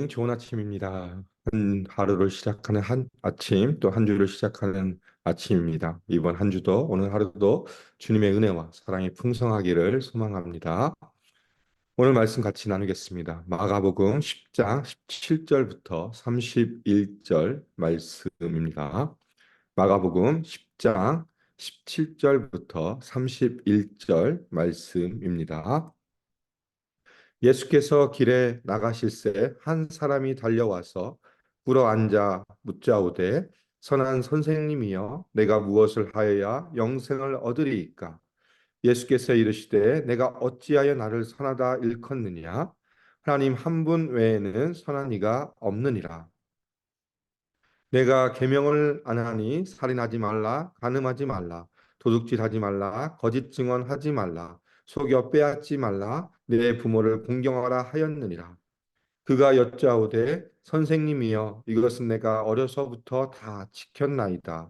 굿모닝, 좋은 아침입니다. 한 하루를 시작하는 한 아침, 또 한 주를 시작하는 아침입니다. 이번 한 주도, 오늘 하루도 주님의 은혜와 사랑이 풍성하기를 소망합니다. 오늘 말씀 같이 나누겠습니다. 마가복음 10장 17절부터 31절 말씀입니다. 마가복음 10장 17절부터 31절 말씀입니다. 예수께서 길에 나가실새 한 사람이 달려와서 꿇어 앉아 묻자오되 선한 선생님이여 내가 무엇을 하여야 영생을 얻으리이까. 예수께서 이르시되 내가 어찌하여 나를 선하다 일컫느냐. 하나님 한 분 외에는 선한 이가 없느니라. 내가 계명을 안 하니 살인하지 말라, 간음하지 말라, 도둑질하지 말라, 거짓 증언하지 말라, 속여 빼앗지 말라, 내 부모를 공경하라 하였느니라. 그가 여짜오되 선생님이여 이것은 내가 어려서부터 다 지켰나이다.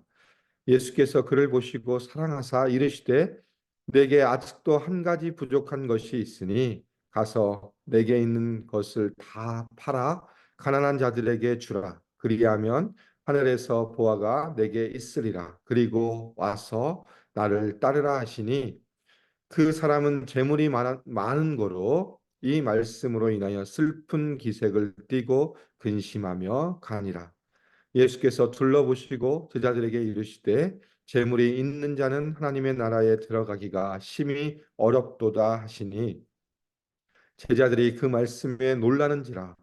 예수께서 그를 보시고 사랑하사 이르시되 내게 아직도 한 가지 부족한 것이 있으니 가서 내게 있는 것을 다 팔아 가난한 자들에게 주라. 그리하면 하늘에서 보화가 내게 있으리라. 그리고 와서 나를 따르라 하시니 그 사람은 재물이 많은 거로 이 말씀으로 인하여 슬픈 기색을 띠고 근심하며 가니라. 예수께서 둘러보시고 제자들에게 이르시되 재물이 있는 자는 하나님의 나라에 들어가기가 심히 어렵도다 하시니 제자들이 그 말씀에 놀라는지라.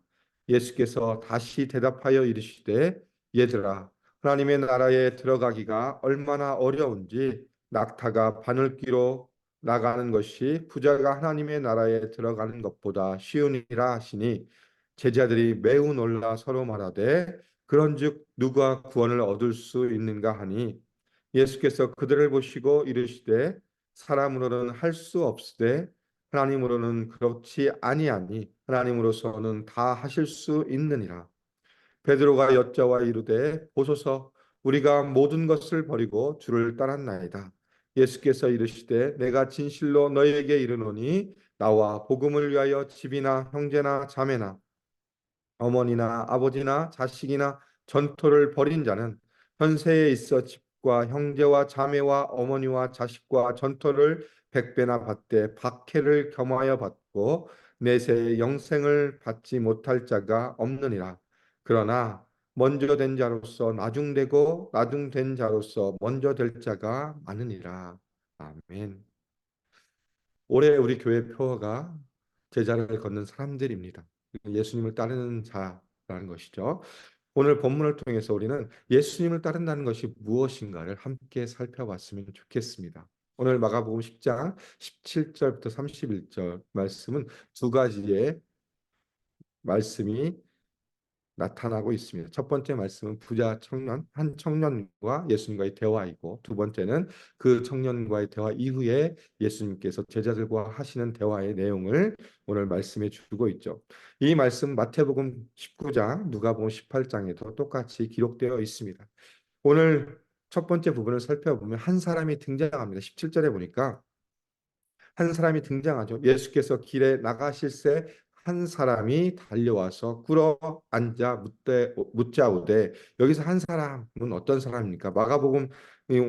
예수께서 다시 대답하여 이르시되 얘들아 하나님의 나라에 들어가기가 얼마나 어려운지 낙타가 바늘귀로 나가는 것이 부자가 하나님의 나라에 들어가는 것보다 쉬우니라 하시니 제자들이 매우 놀라 서로 말하되 그런즉 누가 구원을 얻을 수 있는가 하니 예수께서 그들을 보시고 이르시되 사람으로는 할 수 없으되 하나님으로는 그렇지 아니하니 하나님으로서는 다 하실 수 있느니라. 베드로가 여짜와 이르되 보소서 우리가 모든 것을 버리고 주를 따랐나이다. 예수께서 이르시되 내가 진실로 너희에게 이르노니 나와 복음을 위하여 집이나 형제나 자매나 어머니나 아버지나 자식이나 전토를 벌인 자는 현세에 있어 집과 형제와 자매와 어머니와 자식과 전토를 백배나 받되 박해를 겸하여 받고 내세의 영생을 받지 못할 자가 없느니라. 그러나 먼저 된 자로서 나중되고 나중된 자로서 먼저 될 자가 많으니라. 아멘. 올해 우리 교회 표어가 제자를 걷는 사람들입니다. 예수님을 따르는 자라는 것이죠. 오늘 본문을 통해서 우리는 예수님을 따른다는 것이 무엇인가를 함께 살펴봤으면 좋겠습니다. 오늘 마가복음 10장 17절부터 31절 말씀은 두 가지의 말씀이 나타나고 있습니다. 첫 번째 말씀은 부자 청년, 한 청년과 예수님과의 대화이고 두 번째는 그 청년과의 대화 이후에 예수님께서 제자들과 하시는 대화의 내용을 오늘 말씀해 주고 있죠. 이 말씀 마태복음 19장, 누가복음 18장에도 똑같이 기록되어 있습니다. 오늘 첫 번째 부분을 살펴보면 한 사람이 등장합니다. 17절에 보니까 한 사람이 등장하죠. 예수께서 길에 나가실새 한 사람이 달려와서 꿇어 앉아 묻자오되 여기서 한 사람은 어떤 사람입니까? 마가복음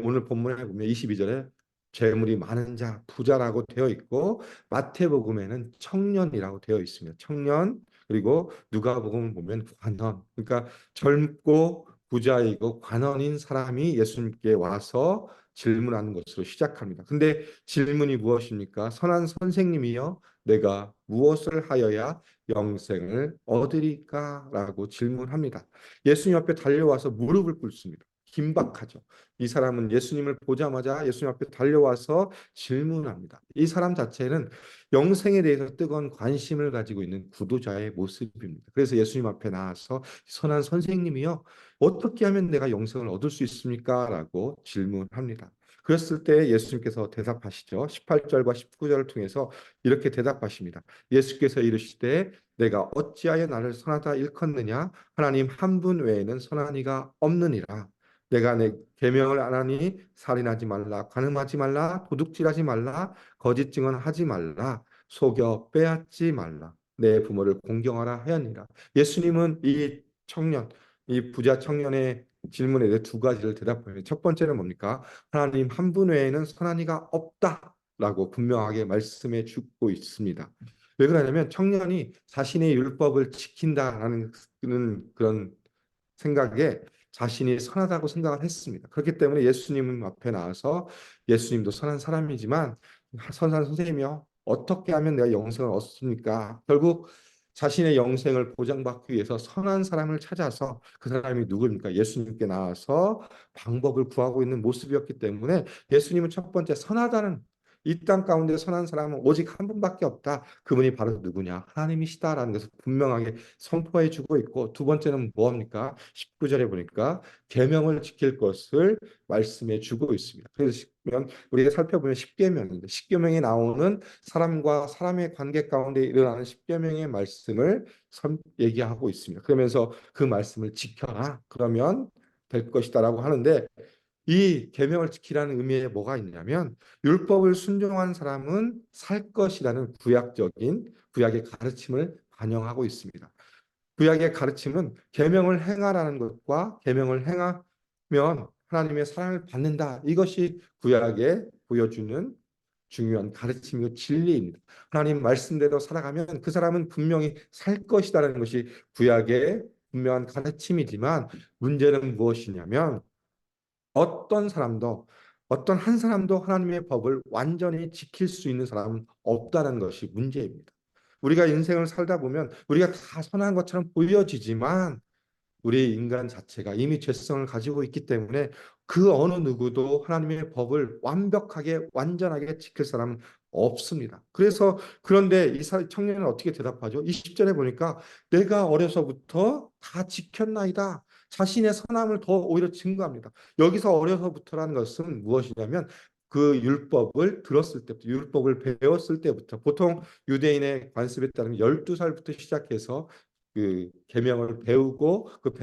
오늘 본문에 보면 22절에 재물이 많은 자, 부자라고 되어 있고 마태복음에는 청년이라고 되어 있습니다. 청년 그리고 누가복음 보면 관원. 그러니까 젊고 부자이고 관원인 사람이 예수님께 와서 질문하는 것으로 시작합니다. 근데 질문이 무엇입니까? 선한 선생님이여, 내가 무엇을 하여야 영생을 얻으리까? 라고 질문합니다. 예수님 앞에 달려와서 무릎을 꿇습니다. 긴박하죠. 이 사람은 예수님을 보자마자 예수님 앞에 달려와서 질문합니다. 이 사람 자체는 영생에 대해서 뜨거운 관심을 가지고 있는 구도자의 모습입니다. 그래서 예수님 앞에 나와서 선한 선생님이여, 어떻게 하면 내가 영생을 얻을 수 있습니까? 라고 질문합니다. 그랬을 때 예수님께서 대답하시죠. 18절과 19절을 통해서 이렇게 대답하십니다. 예수께서 이르시되 내가 어찌하여 나를 선하다 일컫느냐? 하나님 한 분 외에는 선한 이가 없느니라. 내가 내 계명을 안 하니 살인하지 말라, 간음하지 말라, 도둑질하지 말라, 거짓 증언하지 말라, 속여 빼앗지 말라. 내 부모를 공경하라 하였니라. 예수님은 이 청년, 이 부자 청년의 질문에 대해 두 가지를 대답해요. 첫 번째는 뭡니까? 하나님 한 분 외에는 선한 이가 없다라고 분명하게 말씀해 주고 있습니다. 왜 그러냐면 청년이 자신의 율법을 지킨다라는 그런 생각에 자신이 선하다고 생각을 했습니다. 그렇기 때문에 예수님 앞에 나와서 예수님도 선한 사람이지만 선한 선생님이요. 어떻게 하면 내가 영생을 얻습니까? 결국 자신의 영생을 보장받기 위해서 선한 사람을 찾아서 그 사람이 누구입니까? 예수님께 나와서 방법을 구하고 있는 모습이었기 때문에 예수님은 첫 번째 선하다는 이 땅 가운데 선한 사람은 오직 한 분밖에 없다. 그분이 바로 누구냐? 하나님이시다라는 것을 분명하게 선포해 주고 있고 두 번째는 뭐합니까? 19절에 보니까 계명을 지킬 것을 말씀해 주고 있습니다. 그래서 우리가 살펴보면 십계명인데 십계명에 나오는 사람과 사람의 관계 가운데 일어나는 십계명의 말씀을 얘기하고 있습니다. 그러면서 그 말씀을 지켜라. 그러면 될 것이다라고 하는데 이 계명을 지키라는 의미에 뭐가 있냐면 율법을 순종한 사람은 살 것이라는 구약의 가르침을 반영하고 있습니다. 구약의 가르침은 계명을 행하라는 것과 계명을 행하면 하나님의 사랑을 받는다. 이것이 구약에 보여주는 중요한 가르침이고 진리입니다. 하나님 말씀대로 살아가면 그 사람은 분명히 살 것이다라는 것이 구약의 분명한 가르침이지만 문제는 무엇이냐면 어떤 사람도 어떤 한 사람도 하나님의 법을 완전히 지킬 수 있는 사람은 없다는 것이 문제입니다. 우리가 인생을 살다 보면 우리가 다 선한 것처럼 보여지지만 우리 인간 자체가 이미 죄성을 가지고 있기 때문에 그 어느 누구도 하나님의 법을 완벽하게 완전하게 지킬 사람은 없습니다. 그래서 그런데 이 청년은 어떻게 대답하죠? 20절에 보니까 내가 어려서부터 다 지켰나이다. 자신의 선함을 더 오히려 증거합니다. 여기서 어려서부터라는 것은 무엇이냐면 그 율법을 들었을 때부터 율법을 배웠을 때부터 보통 유대인의 관습에 따르면 12살부터 시작해서 그 계명을 배우고 그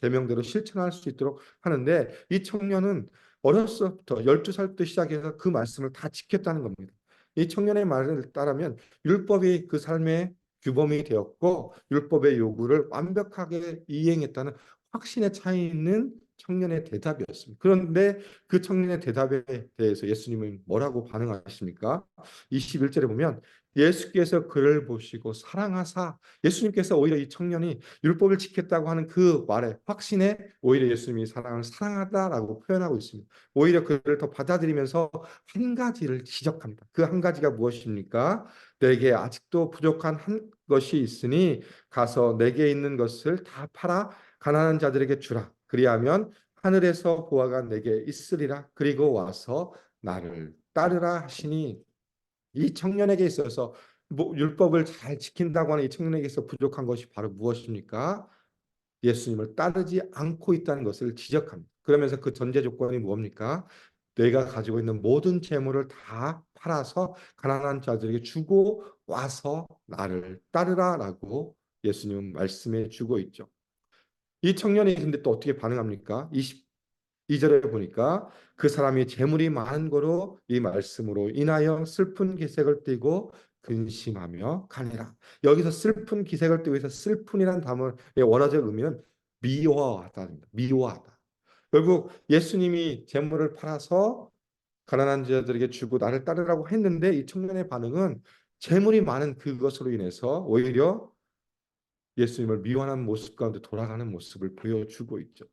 계명대로 실천할 수 있도록 하는데 이 청년은 어렸서부터 12살부터 시작해서 그 말씀을 다 지켰다는 겁니다. 이 청년의 말을 따르면 율법이 그 삶의 규범이 되었고 율법의 요구를 완벽하게 이행했다는 확신에 차 있는 청년의 대답이었습니다. 그런데 그 청년의 대답에 대해서 예수님은 뭐라고 반응하십니까? 21절에 보면 예수께서 그를 보시고 사랑하사 예수님께서 오히려 이 청년이 율법을 지켰다고 하는 그 말에 확신에 오히려 예수님이 사랑을 사랑하다라고 표현하고 있습니다. 오히려 그를 더 받아들이면서 한 가지를 지적합니다. 그 한 가지가 무엇입니까? 내게 아직도 부족한 한 것이 있으니 가서 내게 있는 것을 다 팔아 가난한 자들에게 주라. 그리하면 하늘에서 보아가 내게 있으리라. 그리고 와서 나를 따르라 하시니 이 청년에게 있어서 율법을 잘 지킨다고 하는 이 청년에게 서 부족한 것이 바로 무엇입니까? 예수님을 따르지 않고 있다는 것을 지적합니다. 그러면서 그 전제 조건이 뭡니까? 내가 가지고 있는 모든 재물을 다 팔아서 가난한 자들에게 주고 와서 나를 따르라라고 예수님은 말씀해 주고 있죠. 이 청년이 근데 또 어떻게 반응합니까? 22절에 보니까 그 사람이 재물이 많은 거로 이 말씀으로 인하여 슬픈 기색을 띠고 근심하며 가니라. 여기서 슬픈 기색을 띠고 있어 슬픈이란 단어의 원어적 의미는 미워하다입니다. 미워하다. 결국 예수님이 재물을 팔아서 가난한 자들에게 주고 나를 따르라고 했는데 이 청년의 반응은 재물이 많은 그것으로 인해서 오히려 예수님을 미워하는 모습 가운데 돌아가는 모습을 보여주고 있죠.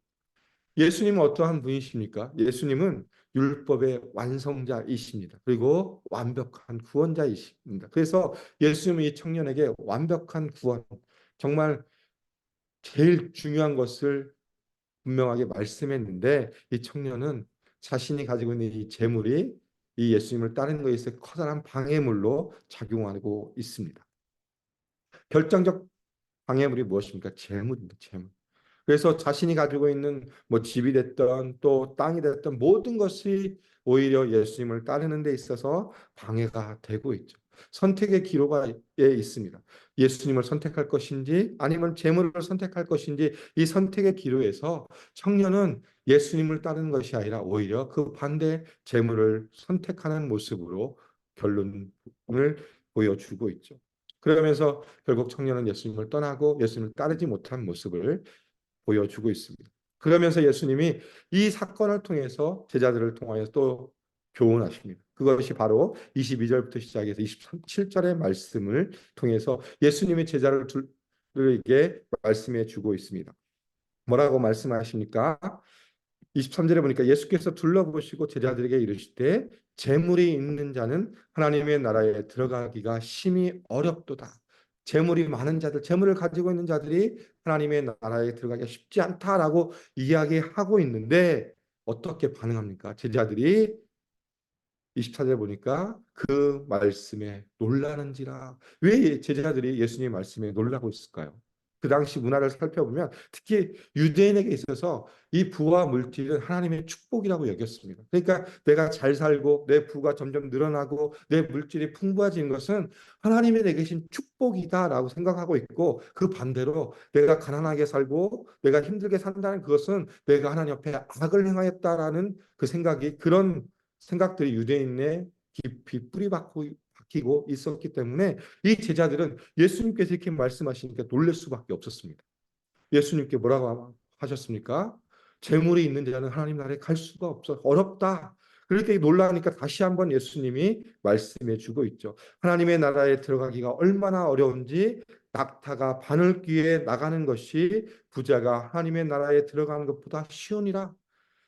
예수님은 어떠한 분이십니까? 예수님은 율법의 완성자이십니다. 그리고 완벽한 구원자이십니다. 그래서 예수님은 이 청년에게 완벽한 구원, 정말 제일 중요한 것을 분명하게 말씀했는데 이 청년은 자신이 가지고 있는 이 재물이 이 예수님을 따르는 것에 있어 커다란 방해물로 작용하고 있습니다. 결정적 방해물이 무엇입니까? 재물입니다. 재물. 그래서 자신이 가지고 있는 뭐 집이 됐던 또 땅이 됐던 모든 것이 오히려 예수님을 따르는 데 있어서 방해가 되고 있죠. 선택의 기로가 있습니다. 예수님을 선택할 것인지 아니면 재물을 선택할 것인지 이 선택의 기로에서 청년은 예수님을 따르는 것이 아니라 오히려 그 반대 재물을 선택하는 모습으로 결론을 보여주고 있죠. 그러면서 결국 청년은 예수님을 떠나고 예수님을 따르지 못한 모습을 보여주고 있습니다. 그러면서 예수님이 이 사건을 통해서 제자들을 통하여 또 교훈하십니다. 그것이 바로 22절부터 시작해서 27절의 말씀을 통해서 예수님이 제자들에게 말씀해 주고 있습니다. 뭐라고 말씀하십니까? 23절에 보니까 예수께서 둘러보시고 제자들에게 이르시되 재물이 있는 자는 하나님의 나라에 들어가기가 심히 어렵도다. 재물이 많은 자들, 재물을 가지고 있는 자들이 하나님의 나라에 들어가기가 쉽지 않다라고 이야기하고 있는데 어떻게 반응합니까? 제자들이 24절에 보니까 그 말씀에 놀라는지라. 왜 제자들이 예수님의 말씀에 놀라고 있을까요? 그 당시 문화를 살펴보면 특히 유대인에게 있어서 이 부와 물질은 하나님의 축복이라고 여겼습니다. 그러니까 내가 잘 살고 내 부가 점점 늘어나고 내 물질이 풍부해지는 것은 하나님이 내게 계신 축복이다라고 생각하고 있고, 그 반대로 내가 가난하게 살고 내가 힘들게 산다는 그것은 내가 하나님 앞에 악을 행하였다라는 그 생각이, 그런 생각들이 유대인의 깊이 박히고 있었기 때문에 이 제자들은 예수님께서 이렇게 말씀하시니까 놀랄 수밖에 없었습니다. 예수님께 뭐라고 하셨습니까? 재물이 있는 자는 하나님 나라에 갈 수가 없어. 어렵다. 그렇게 놀라니까 다시 한번 예수님이 말씀해 주고 있죠. 하나님의 나라에 들어가기가 얼마나 어려운지, 낙타가 바늘귀에 나가는 것이 부자가 하나님의 나라에 들어가는 것보다 쉬우니라.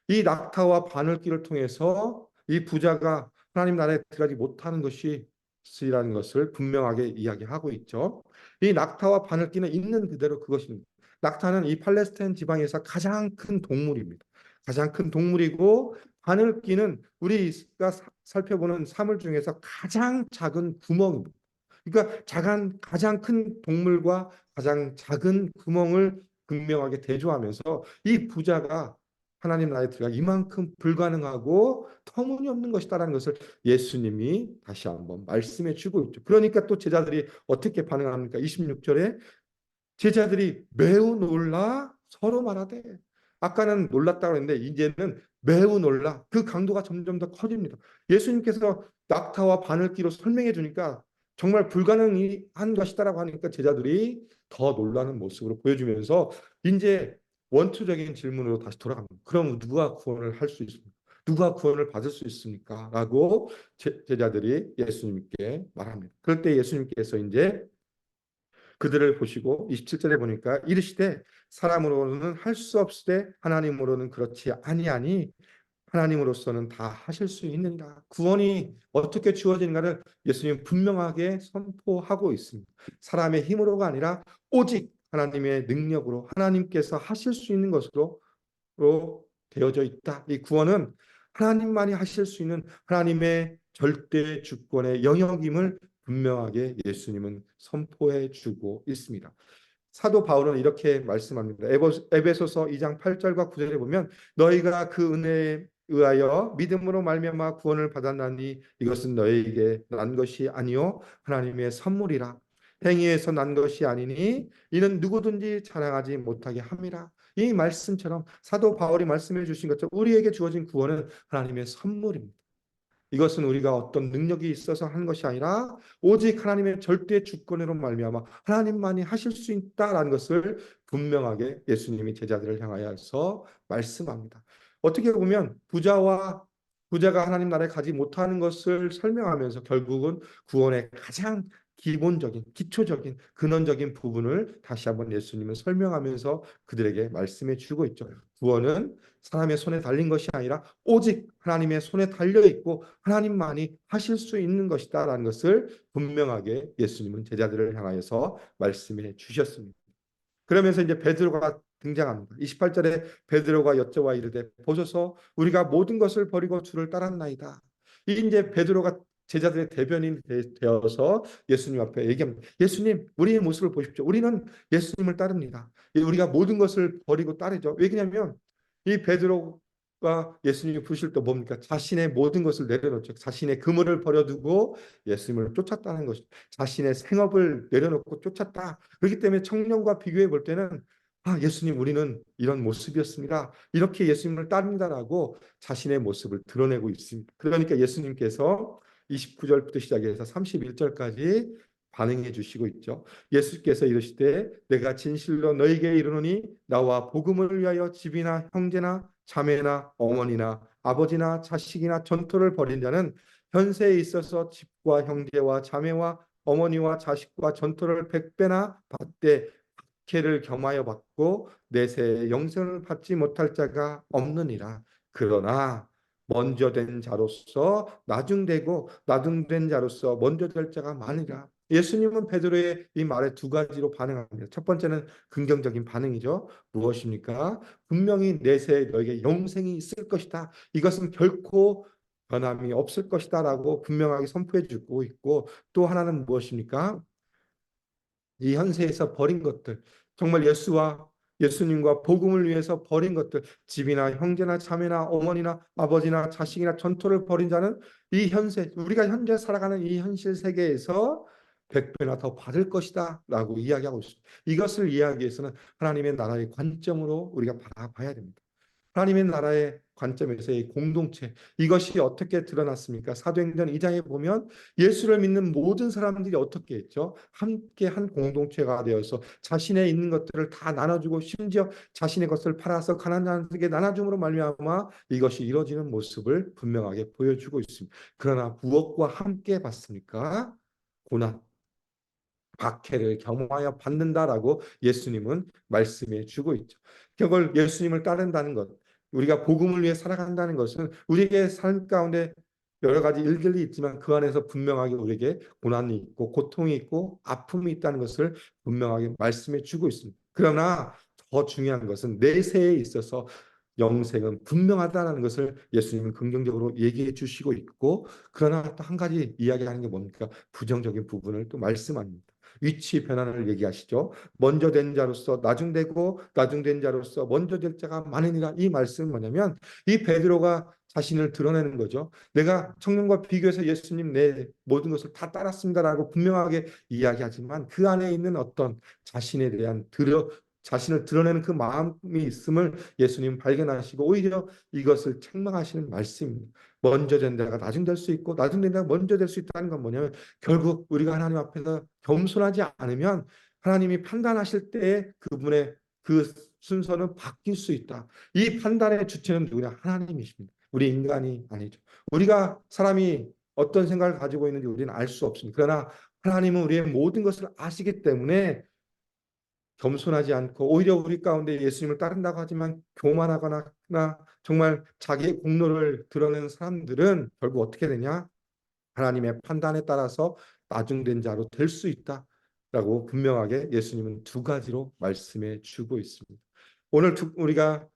이 낙타와 바늘길을 통해서 이 부자가 하나님 나라에 들어가지 못하는 것이라는 것을 분명하게 이야기하고 있죠. 이 낙타와 바늘길은 있는 그대로 그것입니다. 낙타는 이 팔레스타인 지방에서 가장 큰 동물입니다. 가장 큰 동물이고, 바늘길은 우리가 살펴보는 사물 중에서 가장 작은 구멍입니다. 그러니까 가장 큰 동물과 가장 작은 구멍을 극명하게 대조하면서 이 부자가 하나님 나라에 들어가 이만큼 불가능하고 터무니없는 것이다라는 것을 예수님이 다시 한번 말씀해 주고 있죠. 그러니까 또 제자들이 어떻게 반응합니까? 26절에 제자들이 매우 놀라 서로 말하되, 아까는 놀랐다고 했는데 이제는 매우 놀라, 그 강도가 점점 더 커집니다. 예수님께서 낙타와 바늘기로 설명해 주니까 정말 불가능한 것이다라고 하니까 제자들이 더 놀라는 모습으로 보여주면서 이제 원초적인 질문으로 다시 돌아갑니다. 그럼 누가 구원을 할 수 있습니까? 누가 구원을 받을 수 있습니까? 라고 제자들이 예수님께 말합니다. 그럴 때 예수님께서 이제 그들을 보시고 27절에 보니까 이르시되 사람으로는 할 수 없으되 하나님으로는 그렇지 아니하니 하나님으로서는 다 하실 수 있느니라. 구원이 어떻게 주어지는가를 예수님 분명하게 선포하고 있습니다. 사람의 힘으로가 아니라 오직 하나님의 능력으로 하나님께서 하실 수 있는 것으로 되어져 있다. 이 구원은 하나님만이 하실 수 있는 하나님의 절대 주권의 영역임을 분명하게 예수님은 선포해 주고 있습니다. 사도 바울은 이렇게 말씀합니다. 에베소서 2장 8절과 9절에 보면 너희가 그 은혜에 의하여 믿음으로 말미암아 구원을 받았나니 이것은 너희에게 난 것이 아니요 하나님의 선물이라. 행위에서 난 것이 아니니 이는 누구든지 자랑하지 못하게 함이라. 이 말씀처럼 사도 바울이 말씀해 주신 것처럼 우리에게 주어진 구원은 하나님의 선물입니다. 이것은 우리가 어떤 능력이 있어서 하는 것이 아니라 오직 하나님의 절대 주권으로 말미암아 하나님만이 하실 수 있다라는 것을 분명하게 예수님이 제자들을 향하여서 말씀합니다. 어떻게 보면 부자가 하나님 나라에 가지 못하는 것을 설명하면서 결국은 구원의 가장 기본적인, 기초적인, 근원적인 부분을 다시 한번 예수님은 설명하면서 그들에게 말씀해 주고 있죠. 구원은 사람의 손에 달린 것이 아니라 오직 하나님의 손에 달려 있고 하나님만이 하실 수 있는 것이다라는 것을 분명하게 예수님은 제자들을 향하여서 말씀해 주셨습니다. 그러면서 이제 베드로가 등장합니다. 28절에 베드로가 여쭤와 이르되 보소서 우리가 모든 것을 버리고 주를 따랐나이다. 이제 베드로가 제자들의 대변인이 되어서 예수님 앞에 얘기합니다. 예수님, 우리의 모습을 보십시오. 우리는 예수님을 따릅니다. 우리가 모든 것을 버리고 따르죠. 왜냐하면 이 베드로가 예수님을 부르실 때 뭡니까? 자신의 모든 것을 내려놓죠. 자신의 그물을 버려두고 예수님을 쫓았다는 것이죠. 자신의 생업을 내려놓고 쫓았다. 그렇기 때문에 청년과 비교해 볼 때는 예수님 우리는 이런 모습이었습니다. 이렇게 예수님을 따릅니다라고 자신의 모습을 드러내고 있습니다. 그러니까 예수님께서 29절부터 시작해서 31절까지 반응해 주시고 있죠. 예수께서 이르시되 내가 진실로 너희에게 이르노니 나와 복음을 위하여 집이나 형제나 자매나 어머니나 아버지나 자식이나 전토를 벌인 자는 현세에 있어서 집과 형제와 자매와 어머니와 자식과 전토를 백배나 받되 박해를 겸하여 받고 내세에 영생을 받지 못할 자가 없느니라. 그러나 먼저 된 자로서 나중되고 나중된 자로서 먼저 될 자가 많으리라. 예수님은 베드로의 이 말에 두 가지로 반응합니다. 첫 번째는 긍정적인 반응이죠. 무엇입니까? 분명히 내세에 너에게 영생이 있을 것이다. 이것은 결코 변함이 없을 것이다라고 분명하게 선포해 주고 있고, 또 하나는 무엇입니까? 이 현세에서 버린 것들, 정말 예수님과 복음을 위해서 버린 것들, 집이나 형제나 자매나 어머니나 아버지나 자식이나 전토를 벌인 자는 이 현세, 우리가 현재 살아가는 이 현실 세계에서 100배나 더 받을 것이다 라고 이야기하고 있습니다. 이것을 이야기해서는 하나님의 나라의 관점으로 우리가 바라봐야 됩니다. 하나님의 나라의 관점에서의 공동체, 이것이 어떻게 드러났습니까? 사도행전 2장에 보면 예수를 믿는 모든 사람들이 어떻게 했죠? 함께 한 공동체가 되어서 자신의 있는 것들을 다 나눠주고, 심지어 자신의 것을 팔아서 가난한 자에게 나눠줌으로 말미암아 이것이 이루어지는 모습을 분명하게 보여주고 있습니다. 그러나 무엇과 함께 받습니까? 고난, 박해를 겸하여 받는다라고 예수님은 말씀해 주고 있죠. 결국 예수님을 따른다는 것, 우리가 복음을 위해 살아간다는 것은 우리에게 삶 가운데 여러 가지 일들이 있지만 그 안에서 분명하게 우리에게 고난이 있고 고통이 있고 아픔이 있다는 것을 분명하게 말씀해 주고 있습니다. 그러나 더 중요한 것은 내세에 있어서 영생은 분명하다는 것을 예수님은 긍정적으로 얘기해 주시고 있고, 그러나 또 한 가지 이야기하는 게 뭡니까? 부정적인 부분을 또 말씀합니다. 위치 변환을 얘기하시죠. 먼저 된 자로서 나중되고 나중된 자로서 먼저 될 자가 많으니라. 이 말씀은 뭐냐면 이 베드로가 자신을 드러내는 거죠. 내가 청년과 비교해서 예수님 내 모든 것을 다 따랐습니다라고 분명하게 이야기하지만 그 안에 있는 어떤 자신에 대한 자신을 드러내는 그 마음이 있음을 예수님 발견하시고 오히려 이것을 책망하시는 말씀입니다. 먼저 된 자가 나중 될 수 있고 나중 된 자가 먼저 될 수 있다는 건 뭐냐면 결국 우리가 하나님 앞에서 겸손하지 않으면 하나님이 판단하실 때에 그분의 그 순서는 바뀔 수 있다. 이 판단의 주체는 누구냐? 하나님이십니다. 우리 인간이 아니죠. 우리가 사람이 어떤 생각을 가지고 있는지 우리는 알 수 없습니다. 그러나 하나님은 우리의 모든 것을 아시기 때문에 겸손하지 않고 오히려 우리 가운데 예수님을 따른다고 하지만 교만하거나 정말 자기의 공로를 드러내는 사람들은 결국 어떻게 되냐? 하나님의 판단에 따라서 나중된 자로 될 수 있다라고 분명하게 예수님은 두 가지로 말씀해 주고 있습니다. 오늘 우리가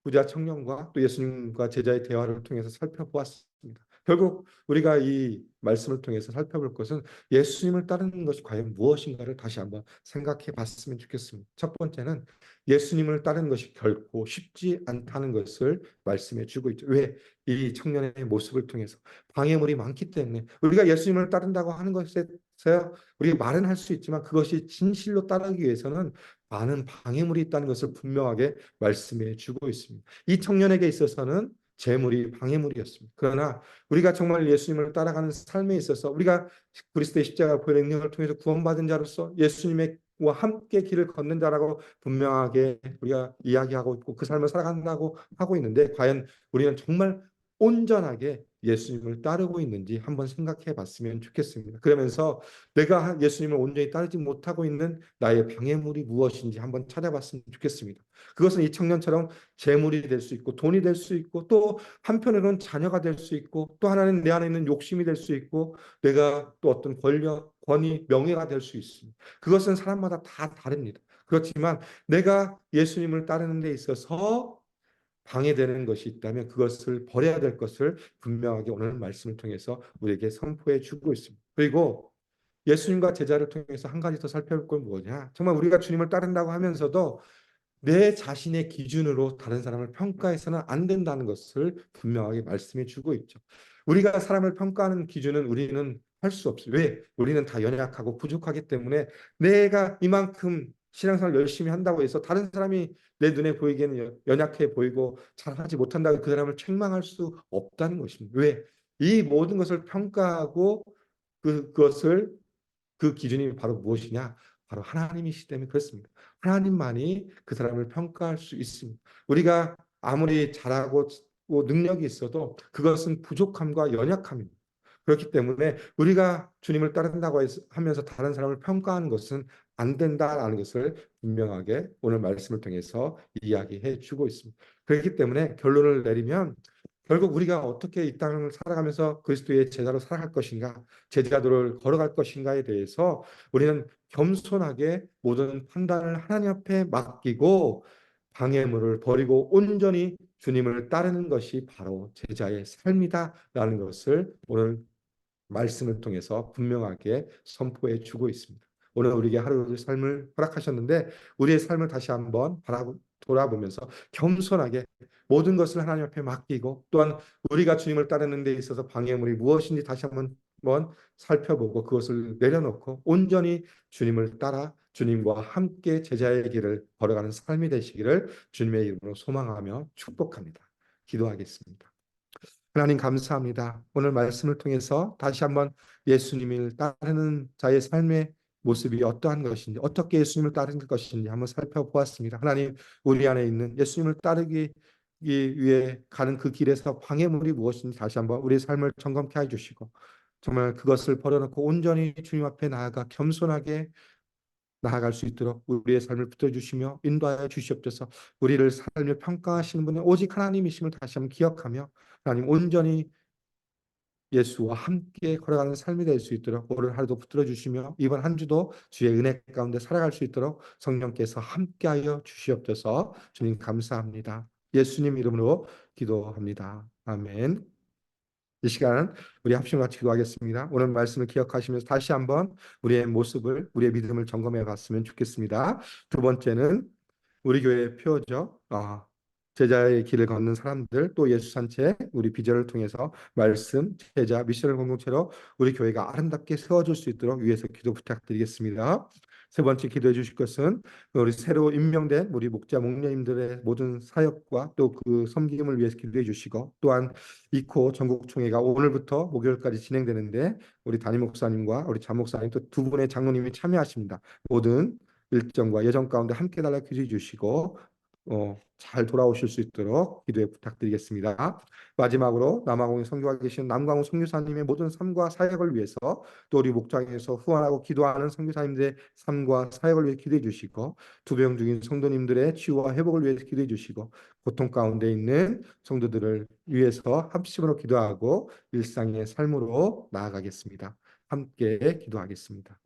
부자 청년과 또 예수님과 제자의 대화를 통해서 살펴보았습니다. 결국 우리가 이 말씀을 통해서 살펴볼 것은 예수님을 따르는 것이 과연 무엇인가를 다시 한번 생각해 봤으면 좋겠습니다. 첫 번째는 예수님을 따르는 것이 결코 쉽지 않다는 것을 말씀해 주고 있죠. 왜? 이 청년의 모습을 통해서 방해물이 많기 때문에 우리가 예수님을 따른다고 하는 것에 우리 말은 할 수 있지만 그것이 진실로 따르기 위해서는 많은 방해물이 있다는 것을 분명하게 말씀해 주고 있습니다. 이 청년에게 있어서는 재물이 방해물이었습니다. 그러나 우리가 정말 예수님을 따라가는 삶에 있어서 우리가 그리스도의 십자가 보혈 능력을 통해서 구원받은 자로서 예수님의 와 함께 길을 걷는 자라고 분명하게 우리가 이야기하고 있고 그 삶을 살아간다고 하고 있는데 과연 우리는 정말 온전하게 예수님을 따르고 있는지 한번 생각해 봤으면 좋겠습니다. 그러면서 내가 예수님을 온전히 따르지 못하고 있는 나의 방해물이 무엇인지 한번 찾아봤으면 좋겠습니다. 그것은 이 청년처럼 재물이 될 수 있고 돈이 될 수 있고 또 한편으로는 자녀가 될 수 있고 또 하나는 내 안에 있는 욕심이 될 수 있고 내가 또 어떤 권력, 권위, 명예가 될 수 있습니다. 그것은 사람마다 다 다릅니다. 그렇지만 내가 예수님을 따르는 데 있어서 방해되는 것이 있다면 그것을 버려야 될 것을 분명하게 오늘 말씀을 통해서 우리에게 선포해 주고 있습니다. 그리고 예수님과 제자를 통해서 한 가지 더 살펴볼 건 뭐냐? 정말 우리가 주님을 따른다고 하면서도 내 자신의 기준으로 다른 사람을 평가해서는 안 된다는 것을 분명하게 말씀해 주고 있죠. 우리가 사람을 평가하는 기준은 우리는 할 수 없어요. 왜? 우리는 다 연약하고 부족하기 때문에 내가 이만큼 신앙생활 열심히 한다고 해서 다른 사람이 내 눈에 보이기에는 연약해 보이고 잘하지 못한다고 그 사람을 책망할 수 없다는 것입니다. 왜? 이 모든 것을 평가하고 그것을 그 기준이 바로 무엇이냐? 바로 하나님이시기 때문에 그렇습니다. 하나님만이 그 사람을 평가할 수 있습니다. 우리가 아무리 잘하고 능력이 있어도 그것은 부족함과 연약함입니다. 그렇기 때문에 우리가 주님을 따른다고 하면서 다른 사람을 평가하는 것은 안 된다라는 것을 분명하게 오늘 말씀을 통해서 이야기해 주고 있습니다. 그렇기 때문에 결론을 내리면 결국 우리가 어떻게 이 땅을 살아가면서 그리스도의 제자로 살아갈 것인가, 제자도를 걸어갈 것인가에 대해서 우리는 겸손하게 모든 판단을 하나님 앞에 맡기고 방해물을 버리고 온전히 주님을 따르는 것이 바로 제자의 삶이다라는 것을 오늘 말씀을 통해서 분명하게 선포해 주고 있습니다. 오늘 우리에게 하루의 삶을 허락하셨는데 우리의 삶을 다시 한번 돌아보면서 겸손하게 모든 것을 하나님 앞에 맡기고 또한 우리가 주님을 따르는 데 있어서 방해물이 무엇인지 다시 한번 살펴보고 그것을 내려놓고 온전히 주님을 따라 주님과 함께 제자의 길을 걸어가는 삶이 되시기를 주님의 이름으로 소망하며 축복합니다. 기도하겠습니다. 하나님 감사합니다. 오늘 말씀을 통해서 다시 한번 예수님을 따르는 자의 삶의 모습이 어떠한 것인지, 어떻게 예수님을 따르는 것인지 한번 살펴보았습니다. 하나님, 우리 안에 있는 예수님을 따르기 위해 가는 그 길에서 방해물이 무엇인지 다시 한번 우리의 삶을 점검케 해주시고, 정말 그것을 버려놓고 온전히 주님 앞에 나아가 겸손하게 나아갈 수 있도록 우리의 삶을 붙들어주시며 인도하여 주시옵소서. 우리를 삶을 평가하시는 분은 오직 하나님이심을 다시 한번 기억하며 하나님 온전히 예수와 함께 걸어가는 삶이 될 수 있도록 오늘 하루도 붙들어 주시며 이번 한 주도 주의 은혜 가운데 살아갈 수 있도록 성령께서 함께하여 주시옵소서. 주님 감사합니다. 예수님 이름으로 기도합니다. 아멘. 이 시간 우리 합심 같이 기도하겠습니다. 오늘 말씀을 기억하시면서 다시 한번 우리의 모습을, 우리의 믿음을 점검해 봤으면 좋겠습니다. 두 번째는 우리 교회의 표적, 제자의 길을 걷는 사람들, 또 예수 산책, 우리 비전을 통해서 말씀, 제자, 미션을 공동체로 우리 교회가 아름답게 세워질 수 있도록 위해서 기도 부탁드리겠습니다. 세 번째 기도해 주실 것은 우리 새로 임명된 우리 목자 목녀님들의 모든 사역과 또 그 섬김을 위해서 기도해 주시고 또한 이코 전국총회가 오늘부터 목요일까지 진행되는데 우리 담임 목사님과 우리 장 목사님 또 두 분의 장로님이 참여하십니다. 모든 일정과 예정 가운데 함께 달라 기도해 주시고 잘 돌아오실 수 있도록 기도에 부탁드리겠습니다. 마지막으로 남아공에 선교하고 계신 남광우 선교사님의 모든 삶과 사역을 위해서 또 우리 목장에서 후원하고 기도하는 선교사님들의 삶과 사역을 위해 기도해 주시고 투병 중인 성도님들의 치유와 회복을 위해서 기도해 주시고 고통 가운데 있는 성도들을 위해서 합심으로 기도하고 일상의 삶으로 나아가겠습니다. 함께 기도하겠습니다.